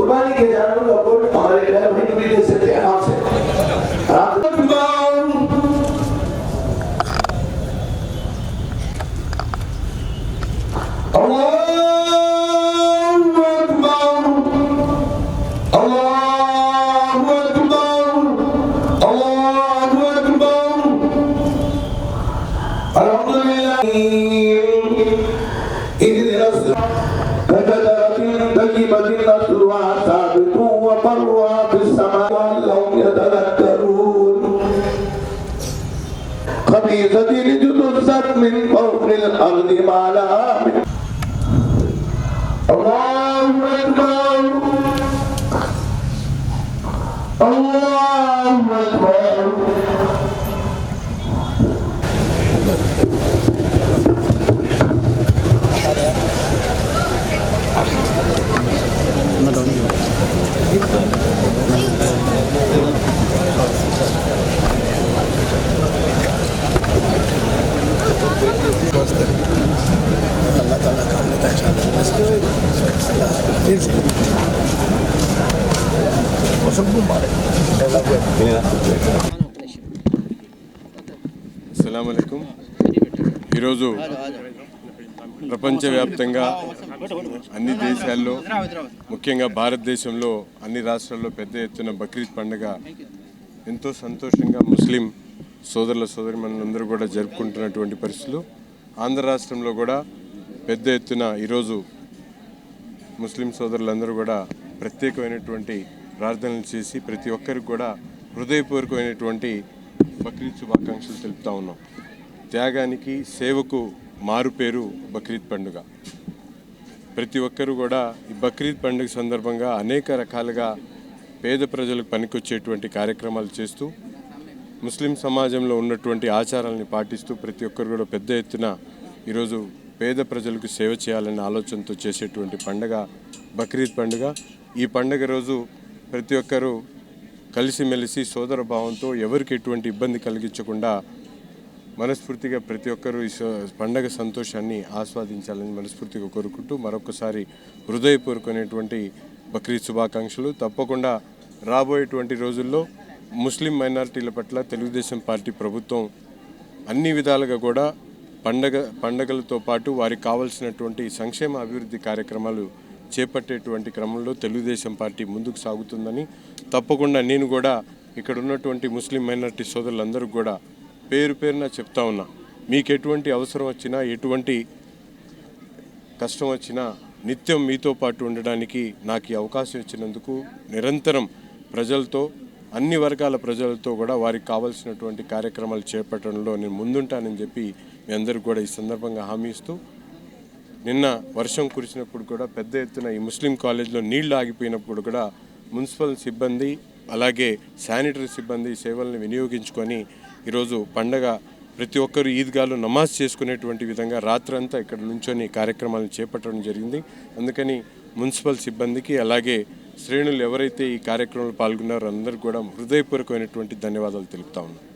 कुर्बानी के जानवरों को हमारे घर में भी दे सकते हैं आराम से। من فوق الأرض ما لها من الله أكبر الله أكبر అస్సలాము అలైకుం. ఈరోజు ప్రపంచవ్యాప్తంగా అన్ని దేశాల్లో ముఖ్యంగా భారతదేశంలో అన్ని రాష్ట్రాల్లో పెద్ద ఎత్తున బక్రీద్ పండుగ ఎంతో సంతోషంగా ముస్లిం సోదరుల సోదరిమణులందరూ కూడా జరుపుకుంటున్నటువంటి పరిస్థితులు. ఆంధ్ర రాష్ట్రంలో కూడా పెద్ద ఎత్తున ఈరోజు ముస్లిం సోదరులందరూ కూడా ప్రత్యేకమైనటువంటి ప్రార్థనలు చేసి ప్రతి ఒక్కరికి కూడా హృదయపూర్వకమైనటువంటి బక్రీద్ శుభాకాంక్షలు తెలుపుతా ఉన్నాం. త్యాగానికి సేవకు మారు పేరు బక్రీద్ పండుగ. ప్రతి ఒక్కరూ కూడా ఈ బక్రీద్ పండుగ సందర్భంగా అనేక రకాలుగా పేద ప్రజలకు పనికొచ్చేటువంటి కార్యక్రమాలు చేస్తూ ముస్లిం సమాజంలో ఉన్నటువంటి ఆచారాలని పాటిస్తూ ప్రతి ఒక్కరు కూడా పెద్ద ఎత్తున ఈరోజు పేద ప్రజలకు సేవ చేయాలనే ఆలోచనతో చేసేటువంటి పండుగ బక్రీద్ పండుగ. ఈ పండుగ రోజు ప్రతి ఒక్కరూ కలిసిమెలిసి సోదర భావంతో ఎవరికి ఎటువంటి ఇబ్బంది కలిగించకుండా మనస్ఫూర్తిగా ప్రతి ఒక్కరూ ఈ పండగ సంతోషాన్ని ఆస్వాదించాలని మనస్ఫూర్తిగా కోరుకుంటూ మరొకసారి హృదయపూర్వకమైనటువంటి బక్రీద్ శుభాకాంక్షలు. తప్పకుండా రాబోయేటువంటి రోజుల్లో ముస్లిం మైనారిటీల పట్ల తెలుగుదేశం పార్టీ ప్రభుత్వం అన్ని విధాలుగా కూడా పండగలతో పాటు వారికి కావాల్సినటువంటి సంక్షేమ అభివృద్ధి కార్యక్రమాలు చేపట్టేటువంటి క్రమంలో తెలుగుదేశం పార్టీ ముందుకు సాగుతుందని తప్పకుండా నేను కూడా ఇక్కడ ఉన్నటువంటి ముస్లిం మైనారిటీ సోదరులందరూ కూడా పేరు పేరున చెప్తా ఉన్నా. మీకు ఎటువంటి అవసరం వచ్చినా ఎటువంటి కష్టం వచ్చినా నిత్యం మీతో పాటు ఉండడానికి నాకు ఈ అవకాశం ఇచ్చినందుకు నిరంతరం ప్రజలతో అన్ని వర్గాల ప్రజలతో కూడా వారికి కావాల్సినటువంటి కార్యక్రమాలు చేపట్టడంలో నేను ముందుంటానని చెప్పి మీ అందరికీ కూడా ఈ సందర్భంగా హామీ ఇస్తూ, నిన్న వర్షం కురిసినప్పుడు కూడా పెద్ద ఎత్తున ఈ ముస్లిం కాలేజ్లో నీళ్లు ఆగిపోయినప్పుడు కూడా మున్సిపల్ సిబ్బంది అలాగే శానిటరీ సిబ్బంది సేవలను వినియోగించుకొని ఈరోజు పండగ ప్రతి ఒక్కరూ ఈద్గాలో నమాజ్ చేసుకునేటువంటి విధంగా రాత్రంతా ఇక్కడ నుంచొని కార్యక్రమాలను చేపట్టడం జరిగింది. అందుకని మున్సిపల్ సిబ్బందికి అలాగే శ్రేణులు ఎవరైతే ఈ కార్యక్రమంలో పాల్గొన్నారో అందరికీ కూడా హృదయపూర్వకమైనటువంటి ధన్యవాదాలు తెలుపుతా ఉన్నాను.